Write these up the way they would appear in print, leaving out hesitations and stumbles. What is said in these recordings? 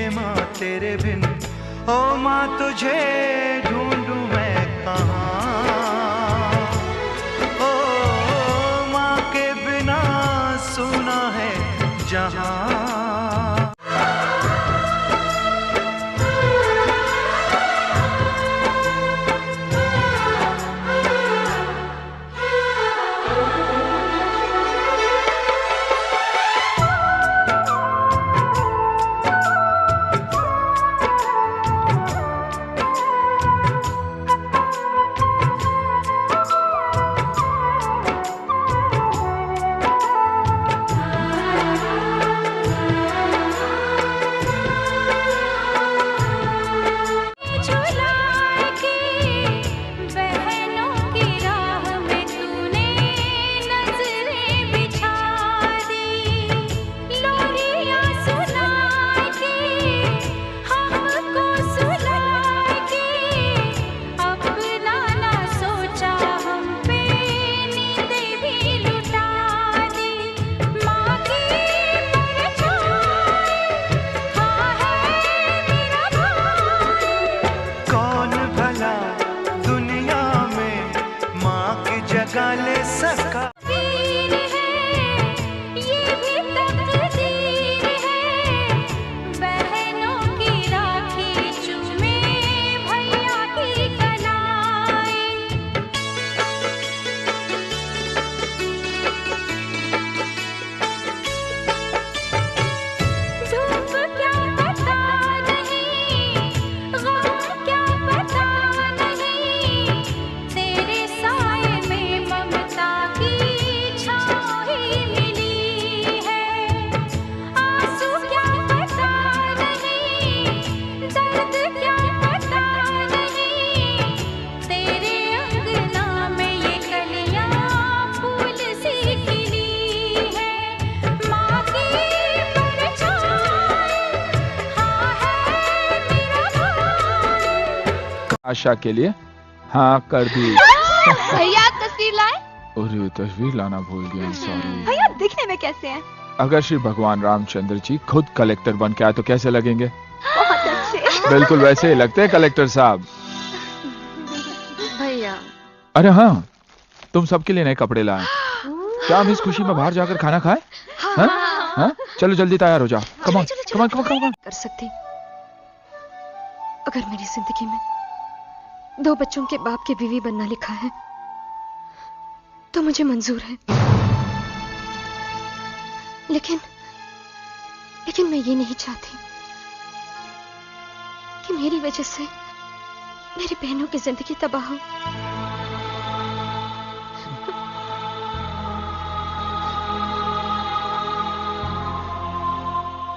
माँ तेरे बिन, ओ माँ तुझे ढूंढूं मैं कहाँ। ओ माँ के बिना सुना है जहाँ। आशा के लिए हाँ कर दी। भैया तस्वीर लाए? अरे तस्वीर लाना भूल गया, सॉरी। भैया दिखने में कैसे हैं? अगर श्री भगवान रामचंद्र जी खुद कलेक्टर बन के आए तो कैसे लगेंगे? बहुत अच्छे। बिल्कुल वैसे ही लगते हैं कलेक्टर साहब। भैया अरे हाँ, तुम सबके लिए नए कपड़े लाए। क्या हम इस खुशी में बाहर जाकर खाना खाएं? हाँ? हाँ? चलो जल्दी तैयार हो जाओ। Come on, come on, come on. कर सकती अगर मेरी जिंदगी में 2 बच्चों के बाप की बीवी बनना लिखा है तो मुझे मंजूर है। लेकिन मैं ये नहीं चाहती कि मेरी वजह से मेरी बहनों की जिंदगी तबाह हो।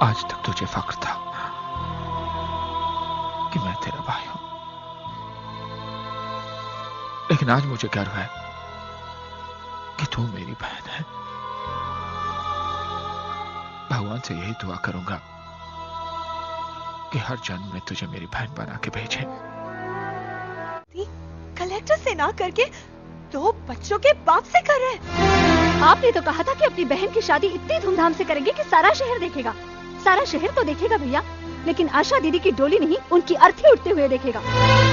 आज तक तुझे फख्र था कि मैं तेरा भाई हूं, लेकिन आज मुझे गर्व है कि तू मेरी बहन है। भगवान से यही दुआ करूंगा कि हर जन्म में तुझे मेरी बहन बना के भेजे। कलेक्टर से ना करके 2 बच्चों के बाप से कर रहे। आपने तो कहा था कि अपनी बहन की शादी इतनी धूमधाम से करेंगे कि सारा शहर देखेगा। सारा शहर तो देखेगा भैया, लेकिन आशा दीदी की डोली नहीं, उनकी अर्थी उठते हुए देखेगा।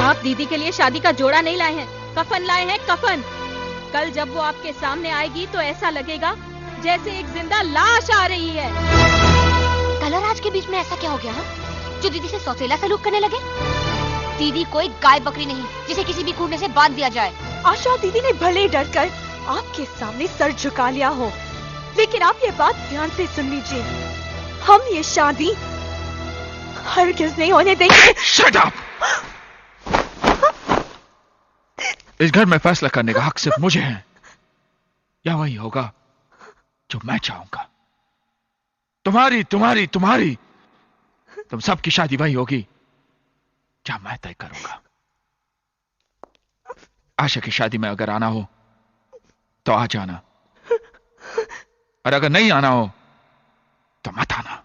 आप दीदी के लिए शादी का जोड़ा नहीं लाए हैं, कफन लाए हैं, कफन। कल जब वो आपके सामने आएगी तो ऐसा लगेगा जैसे एक जिंदा लाश आ रही है। कल और आज के बीच में ऐसा क्या हो गया जो दीदी से सौतेला सलूक करने लगे? दीदी कोई गाय बकरी नहीं जिसे किसी भी खूंटे से बांध दिया जाए। आशा दीदी ने भले ही डरकर आपके सामने सर झुका लिया हो, लेकिन आप ये बात ध्यान से सुन लीजिए, हम ये शादी हरगिज़ नहीं होने देंगे। Shut up! इस घर में फैसला करने का हक सिर्फ मुझे है, या वही होगा जो मैं चाहूंगा। तुम्हारी तुम्हारी तुम्हारी तुम सबकी शादी वही होगी जहां मैं तय करूंगा। आशा की शादी में अगर आना हो तो आ जाना, और अगर नहीं आना हो तो मत आना।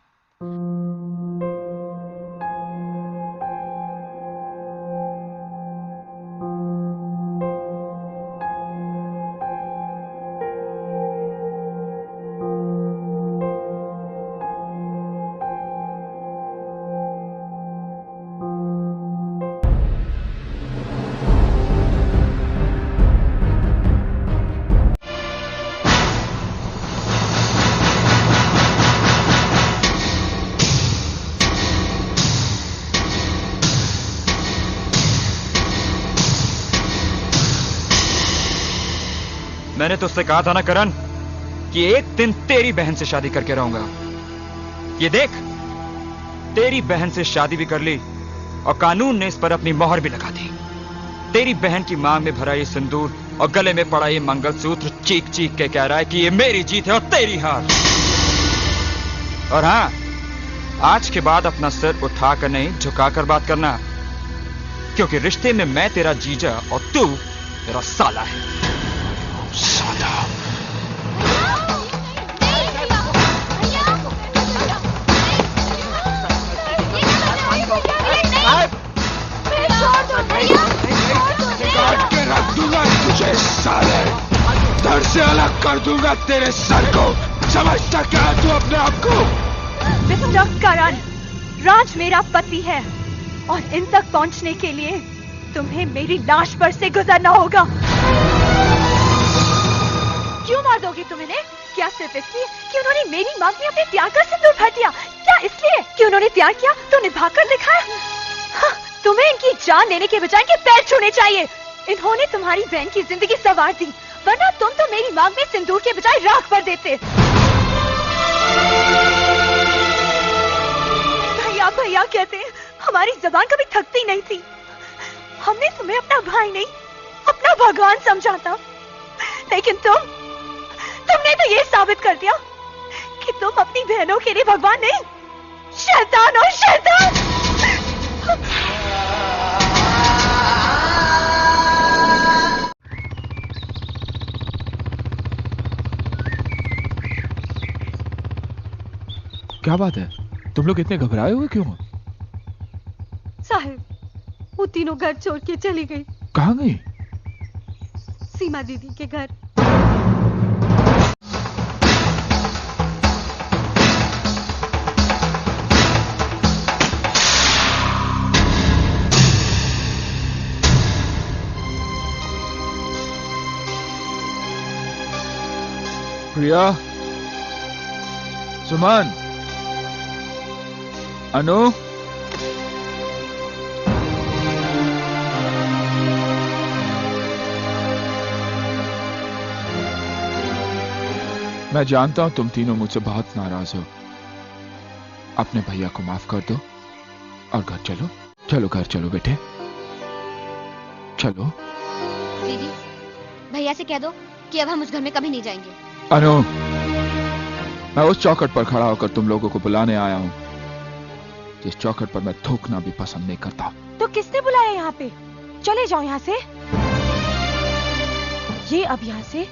मैंने तो उससे कहा था ना करण कि एक दिन तेरी बहन से शादी करके रहूंगा। ये देख, तेरी बहन से शादी भी कर ली और कानून ने इस पर अपनी मोहर भी लगा दी। तेरी बहन की मांग में भरा ये सिंदूर और गले में पड़ा ये मंगलसूत्र चीख चीख के कह रहा है कि ये मेरी जीत है और तेरी हार। और हां, आज के बाद अपना सिर उठाकर नहीं झुकाकर बात करना, क्योंकि रिश्ते में मैं तेरा जीजा और तू मेरा साला है। साला। काट के रख दूंगा तुझे साले, धड़ से अलग कर दूंगा तेरे सर को। समझता क्या है तू अपने आप को? मिस्टर करण, राज मेरा पति है और इन तक पहुंचने के लिए तुम्हें मेरी लाश पर से गुजरना होगा। क्यों मार दोगे तुम इन्हें? क्या सिर्फ इसलिए कि उन्होंने मेरी मांग में अपने प्यार का सिंदूर भर दिया? क्या इसलिए कि उन्होंने प्यार किया तो निभाकर दिखाया? हाँ, तुम्हें इनकी जान लेने के बजाय इनके पैर छूने चाहिए। इन्होंने तुम्हारी बहन की जिंदगी संवार दी, वरना तुम तो मेरी मांग में सिंदूर के बजाय राख भर देते। भैया भैया कहते हैं, हमारी जबान कभी थकती नहीं थी। हमने तुम्हें अपना भाई नहीं, अपना भगवान समझा था, लेकिन तुमने तो ये साबित कर दिया कि तुम अपनी बहनों के लिए भगवान नहीं, शैतान हो शैतान। क्या बात है, तुम लोग इतने घबराए हुए क्यों हो? साहब, वो तीनों घर छोड़ के चली गई। कहाँ गई? सीमा दीदी के घर। प्रिया, सुमन, अनु, मैं जानता हूं तुम तीनों मुझसे बहुत नाराज हो। अपने भैया को माफ कर दो और घर चलो। चलो घर चलो बेटे, चलो। दीदी, भैया से कह दो कि अब हम उस घर में कभी नहीं जाएंगे। अनु, मैं उस चौखट पर खड़ा होकर तुम लोगों को बुलाने आया हूं जिस चौखट पर मैं थूकना भी पसंद नहीं करता। तो किसने बुलाया यहाँ पे? चले जाओ यहाँ से। ये अब यहाँ से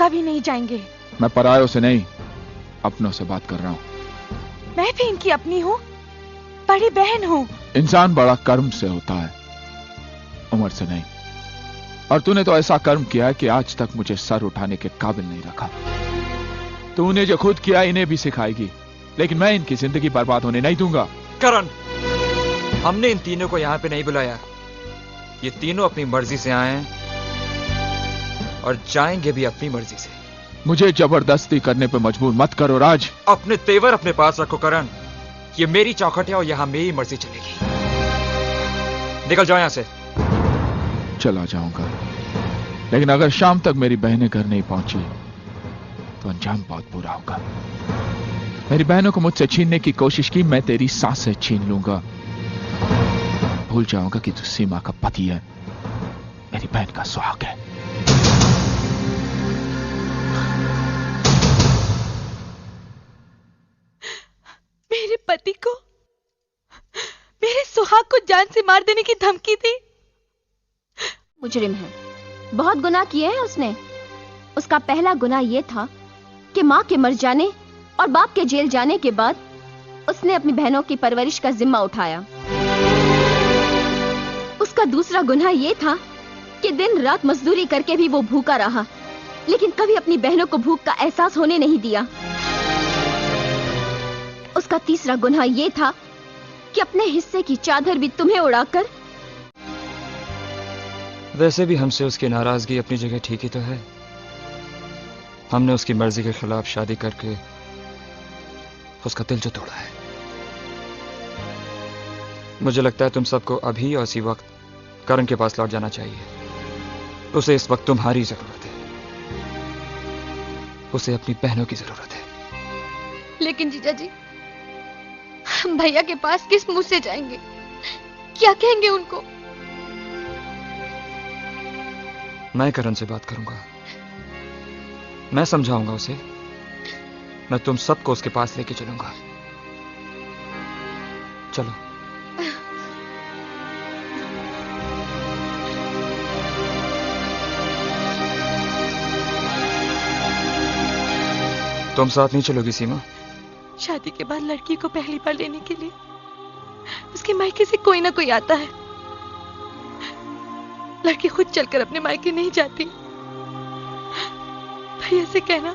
कभी नहीं जाएंगे। मैं परायों से नहीं, अपनों से बात कर रहा हूं। मैं भी इनकी अपनी हूँ, बड़ी बहन हूँ। इंसान बड़ा कर्म से होता है, उम्र से नहीं। और तूने तो ऐसा कर्म किया है कि आज तक मुझे सर उठाने के काबिल नहीं रखा। तूने जो खुद किया इन्हें भी सिखाएगी, लेकिन मैं इनकी जिंदगी बर्बाद होने नहीं दूंगा। करण, हमने इन तीनों को यहां पे नहीं बुलाया। ये तीनों अपनी मर्जी से आए हैं और जाएंगे भी अपनी मर्जी से। मुझे जबरदस्ती करने पे मजबूर मत करो राज। अपने तेवर अपने पास रखो करण। ये मेरी चौखट है और यहां मेरी मर्जी चलेगी। निकल जाओ यहां से। चला जाऊंगा, लेकिन अगर शाम तक मेरी बहनें घर नहीं पहुंची तो अंजाम बहुत बुरा होगा। मेरी बहनों को मुझसे छीनने की कोशिश की, मैं तेरी सांसें छीन लूंगा। भूल जाऊंगा कि तू सीमा का पति है, मेरी बहन का सुहाग है। मेरे पति को, मेरे सुहाग को जान से मार देने की धमकी दी। मुजरिम है, बहुत गुनाह किए हैं उसने। उसका पहला गुनाह यह था कि माँ के मर जाने और बाप के जेल जाने के बाद उसने अपनी बहनों की परवरिश का जिम्मा उठाया। उसका दूसरा गुनाह यह था कि दिन रात मजदूरी करके भी वो भूखा रहा, लेकिन कभी अपनी बहनों को भूख का एहसास होने नहीं दिया। उसका तीसरा गुनाह यह था कि अपने हिस्से की चादर भी तुम्हें उड़ाकर। वैसे भी हमसे उसकी नाराजगी अपनी जगह ठीक ही तो है। हमने उसकी मर्जी के खिलाफ शादी करके उसका दिल जो तोड़ा है। मुझे लगता है तुम सबको अभी और इसी वक्त करण के पास लौट जाना चाहिए। उसे इस वक्त तुम्हारी जरूरत है। उसे अपनी बहनों की जरूरत है। लेकिन जीजा जी, हम भैया के पास किस मुंह से जाएंगे? क्या कहेंगे उनको? मैं करण से बात करूंगा, मैं समझाऊंगा उसे। मैं तुम सबको उसके पास लेके चलूंगा। चलो। तुम साथ नहीं चलोगी सीमा? शादी के बाद लड़की को पहली बार लेने के लिए उसके मायके से कोई ना कोई आता है। लड़की खुद चलकर अपने मायके नहीं जाती। भैया से कहना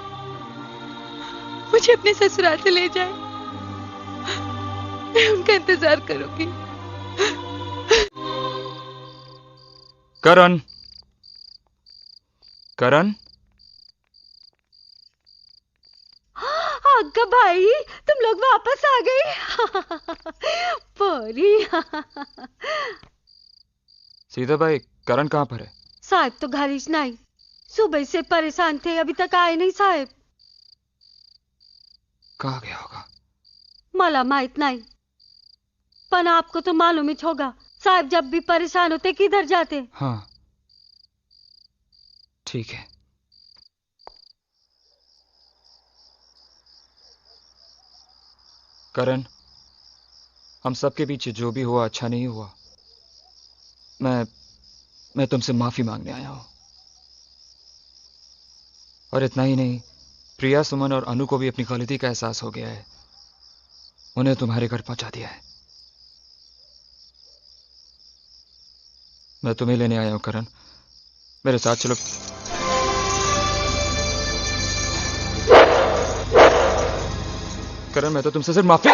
मुझे अपने ससुराल से ले जाए, मैं उनका इंतजार करूंगी। करण, करण। अग्गा भाई, तुम लोग वापस आ गए। परी। सीधा भाई, करण कहाँ पर है? साहब तो घर ही नहीं, सुबह से परेशान थे, अभी तक आए नहीं साहब। कहाँ गया होगा? मला माहित नहीं, पर आपको तो मालूम ही होगा, साहब जब भी परेशान होते किधर जाते। हाँ ठीक है। करण, हम सबके बीच जो भी हुआ अच्छा नहीं हुआ। मैं तुमसे माफी मांगने आया हूं। और इतना ही नहीं, प्रिया, सुमन और अनु को भी अपनी गलती का एहसास हो गया है। उन्हें तुम्हारे घर पहुंचा दिया है। मैं तुम्हें लेने आया हूं करण, मेरे साथ चलो। करण, मैं तो तुमसे सिर्फ माफी।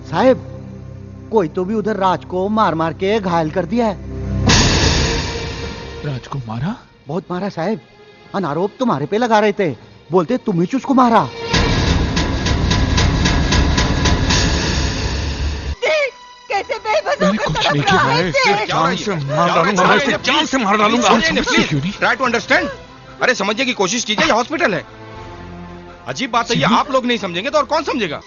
साहब, कोई तो भी उधर राज को मार मार के घायल कर दिया है। राज को मारा? बहुत मारा साहब। अनारोप तुम्हारे पे लगा रहे थे, बोलते तुम ही उसको मारा। कैसे बेबस मैंने कुछ नहीं किया है। जान से मार डालूंगा, मैं इसे जान से मार डालूंगा। क्यों नहीं? Try to understand. अरे समझने की कोशिश कीजिए, ये हॉस्पिटल है। अजीब बात है, ये आप लोग नहीं समझेंगे तो और कौन समझेगा?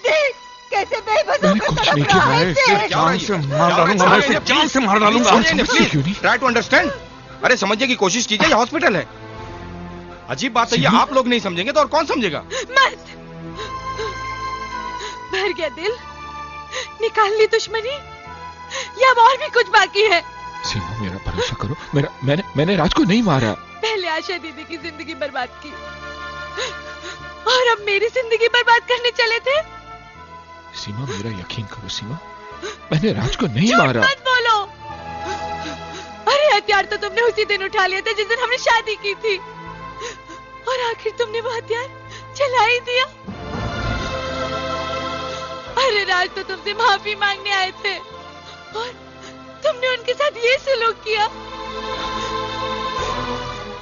कैसे बेबस मैंने कुछ नहीं किया है। जान से मार डालूंगा, मैं इसे जान से मार डालूंगा। क्यों नहीं? Try to understand. अरे समझने की कोशिश कीजिए, ये हॉस्पिटल है। अजीब बात है, ये आप लोग नहीं समझेंगे तो और कौन समझेगा? मत। भर गया दिल, निकाल ली दुश्मनी, या और भी कुछ बाकी है? सीमा, मेरा भरोसा करो, मैंने राज को नहीं मारा। पहले आशा दीदी की जिंदगी बर्बाद की और अब मेरी जिंदगी बर्बाद करने चले थे। सीमा, मेरा यकीन करो सीमा, मैंने राज को नहीं मारा। मत बोलो। अरे हथियार तो तुमने उसी दिन उठा लिया था जिस दिन हमने शादी की थी, और आखिर तुमने वो हथियार चला ही दिया। अरे राज तो तुमसे माफी मांगने आए थे और तुमने उनके साथ ये सलूक किया।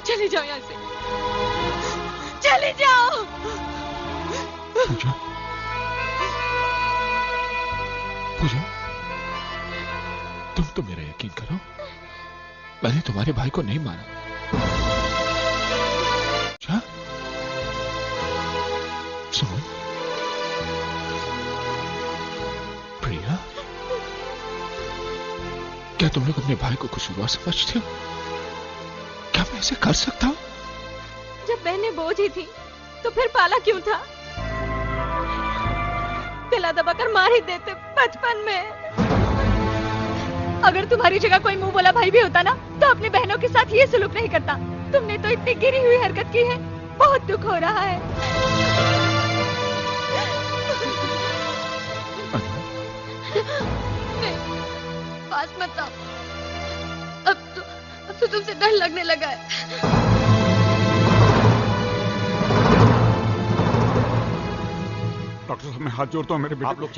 चले जाओ यहाँ से, चले जाओ। पूजा, पूजा, तुम तो मेरा यकीन करो, मैंने तुम्हारे भाई को नहीं मारा। क्या? सुमन, प्रिया, क्या तुम लोग अपने भाई को कसूरवार समझते हो? क्या मैं ऐसे कर सकता हूं? जब बहनें बोझ ही थी तो फिर पाला क्यों था? गला दबाकर मार ही देते बचपन में। अगर तुम्हारी जगह कोई मुंह बोला भाई भी होता ना तो अपनी बहनों के साथ ये सलूक नहीं करता। तुमने तो इतनी गिरी हुई हरकत की है, बहुत दुख हो रहा है। नहीं, पास मत आओ। अब तो तुमसे डर लगने लगा है। डॉक्टर साहब मैं हाथ जोड़ता हूँ मेरे बेटे। आप लोग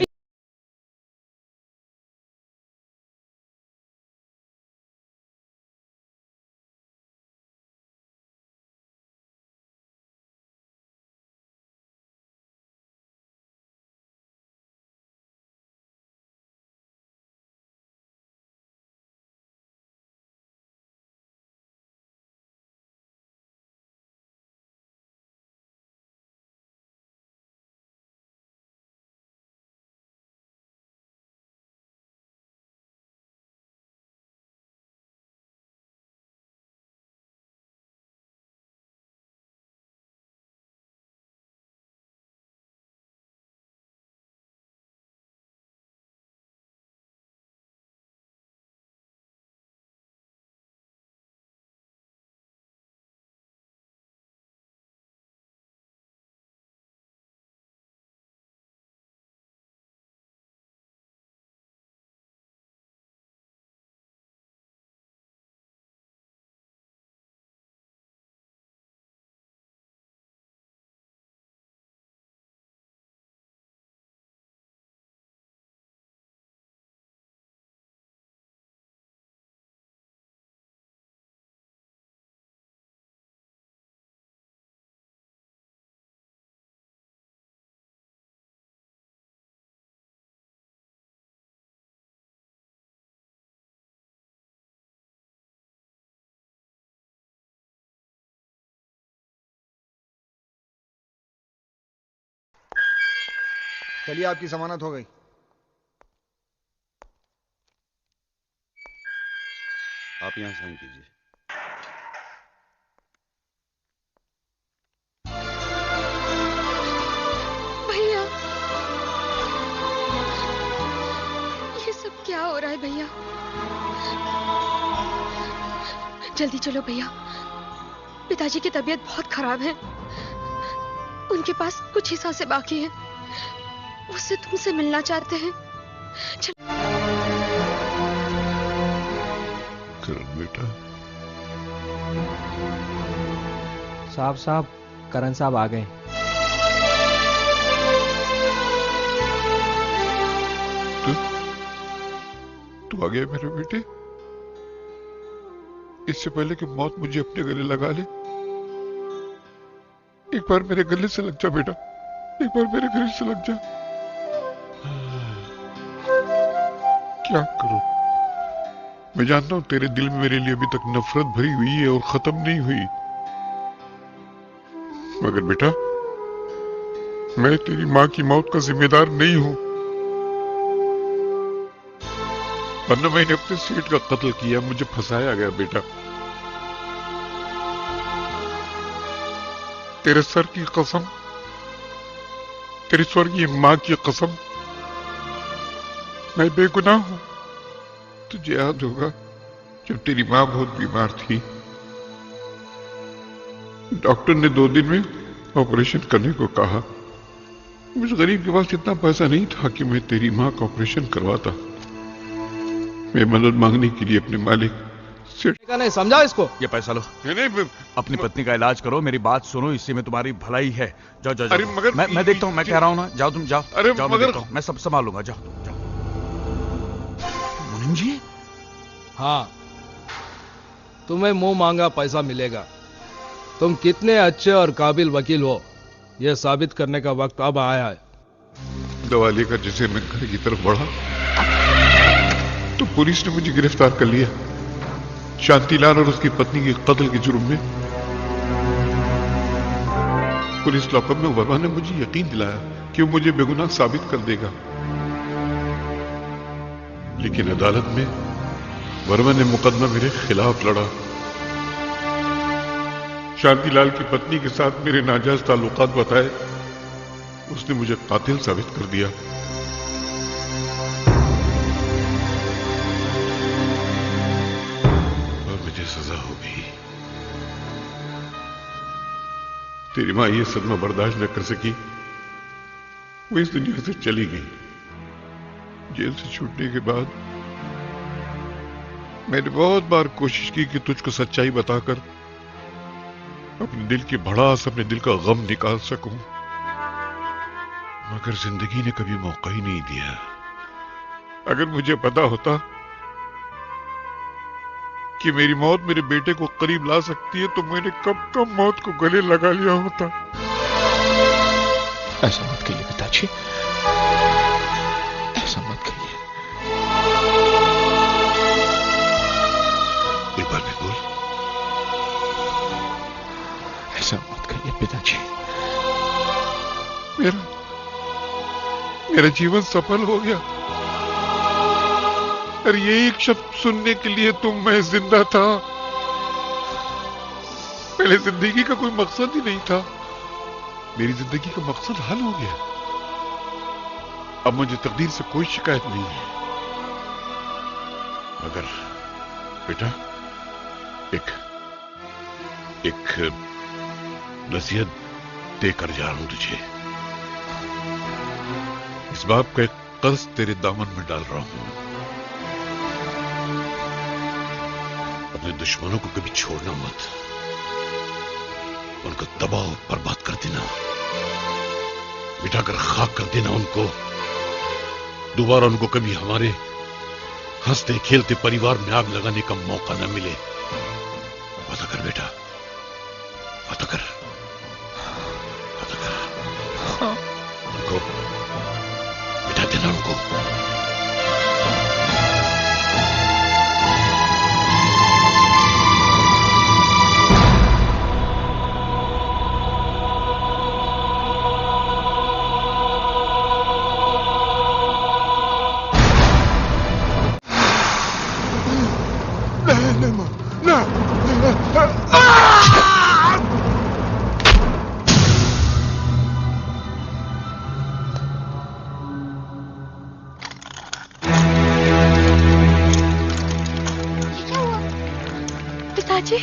चलिए आपकी जमानत हो गई। आप यहां साइन कीजिए। भैया, ये सब क्या हो रहा है भैया? जल्दी चलो भैया, पिताजी की तबीयत बहुत खराब है। उनके पास कुछ ही सांसें बाकी हैं। उससे तुमसे मिलना चाहते हैं। करण बेटा। साहब करण साहब आ गए। तू आ गया मेरे बेटे। इससे पहले कि मौत मुझे अपने गले लगा ले, एक बार मेरे गले से लग जा बेटा, एक बार मेरे गले से लग जा। क्या करूं? मैं जानता हूं तेरे दिल में मेरे लिए अभी तक नफरत भरी हुई है और खत्म नहीं हुई, मगर बेटा मैं तेरी मां की मौत का जिम्मेदार नहीं हूं। वरना मैंने अपने सेठ का कत्ल किया, मुझे फंसाया गया बेटा। तेरे सर की कसम, तेरी स्वर्गीय मां की कसम, मैं बेगुनाह हूं। तुझे याद होगा जब तेरी मां बहुत बीमार थी, डॉक्टर ने 2 दिन में ऑपरेशन करने को कहा। मुझ गरीब के पास इतना पैसा नहीं था कि मैं तेरी मां का ऑपरेशन करवाता। मैं मदद मांगने के लिए अपने मालिक का नहीं समझा इसको। ये पैसा लो। नहीं, अपनी पत्नी का इलाज करो, मेरी बात सुनो, इसी में तुम्हारी भलाई है। जाओ जाओ, अरे मगर मैं देखता हूँ, मैं कह रहा हूँ ना, जाओ तुम जाओ। अरे जाओ, मगर मैं सब संभालूंगा। जाओ जाओ। मुनीम जी। हाँ, तुम्हें मुंह मांगा पैसा मिलेगा। तुम कितने अच्छे और काबिल वकील हो, यह साबित करने का वक्त अब आया है। दवा लेकर जैसे मैं घर की तरफ बढ़ा तो पुलिस ने मुझे गिरफ्तार कर लिया, शांतिलाल और उसकी पत्नी के कत्ल के जुर्म में। पुलिस लॉकअप में वर्मा ने मुझे यकीन दिलाया कि वो मुझे बेगुनाह साबित कर देगा, लेकिन अदालत में वर्मा ने मुकदमा मेरे खिलाफ लड़ा। शांतिलाल की पत्नी के साथ मेरे नाजायज ताल्लुकात बताए, उसने मुझे कातिल साबित कर दिया। सजा हो गई। तेरी मां ये सदमा बर्दाश्त न कर सकी, वो इस दुनिया से चली गई। जेल से छूटने के बाद मैंने बहुत बार कोशिश की कि तुझको सच्चाई बताकर अपने दिल की भड़ास, अपने दिल का गम निकाल सकूं, मगर जिंदगी ने कभी मौका ही नहीं दिया। अगर मुझे पता होता कि मेरी मौत मेरे बेटे को करीब ला सकती है तो मैंने कब कब मौत को गले लगा लिया होता। ऐसा मत कहिए पिताजी, ऐसा मत कहिए। एक बार भी बोल। ऐसा मत कहिए पिताजी। मेरा जीवन सफल हो गया। और ये एक शब्द सुनने के लिए तो मैं जिंदा था। पहले जिंदगी का कोई मकसद ही नहीं था, मेरी जिंदगी का मकसद हल हो गया। अब मुझे तकदीर से कोई शिकायत नहीं है। मगर बेटा, एक नसीहत देकर जा रहा हूं तुझे। इस बाप का एक कर्ज तेरे दामन में डाल रहा हूं। अपने दुश्मनों को कभी छोड़ना मत, उनको दबाओ, बर्बाद कर देना, मिटाकर खाक कर देना उनको। दोबारा उनको कभी हमारे हंसते खेलते परिवार में आग लगाने का मौका न मिले। पता कर बेटा, पता कर, पता कर। उनको मिटा देना उनको। पिताजी,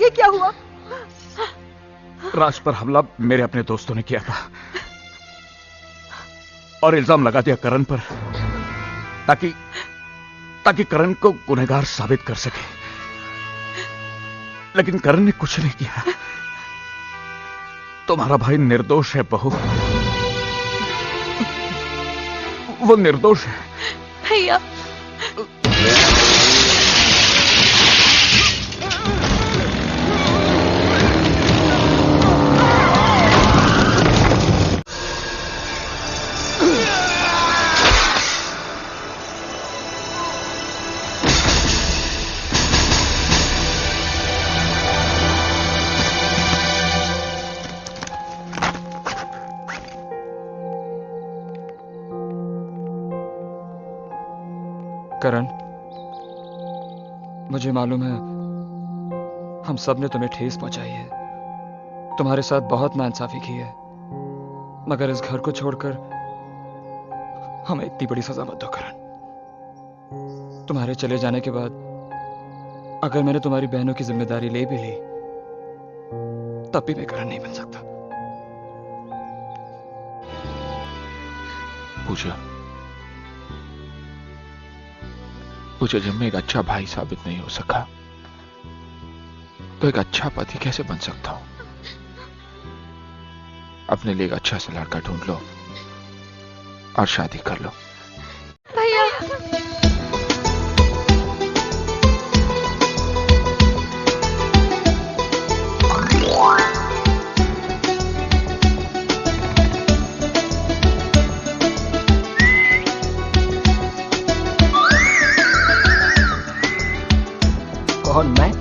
ये क्या हुआ? राज पर हमला मेरे अपने दोस्तों ने किया था और इल्जाम लगा दिया करण पर, ताकि करण को गुनहगार साबित कर सके। लेकिन करण ने कुछ नहीं किया। तुम्हारा भाई निर्दोष है बहू, वो निर्दोष है। भैया, करण, मुझे मालूम है हम सब ने तुम्हें ठेस पहुंचाई है, तुम्हारे साथ बहुत नाइंसाफी की है, मगर इस घर को छोड़कर हमें इतनी बड़ी सजा मत दो करण। तुम्हारे चले जाने के बाद अगर मैंने तुम्हारी बहनों की जिम्मेदारी ले भी ली तब भी मैं करण नहीं बन सकता। पूछो, जब मैं एक अच्छा भाई साबित नहीं हो सका तो एक अच्छा पति कैसे बन सकता हूं? अपने लिए एक अच्छा सा लड़का ढूंढ लो और शादी कर लो। भैया, कौन? मैं?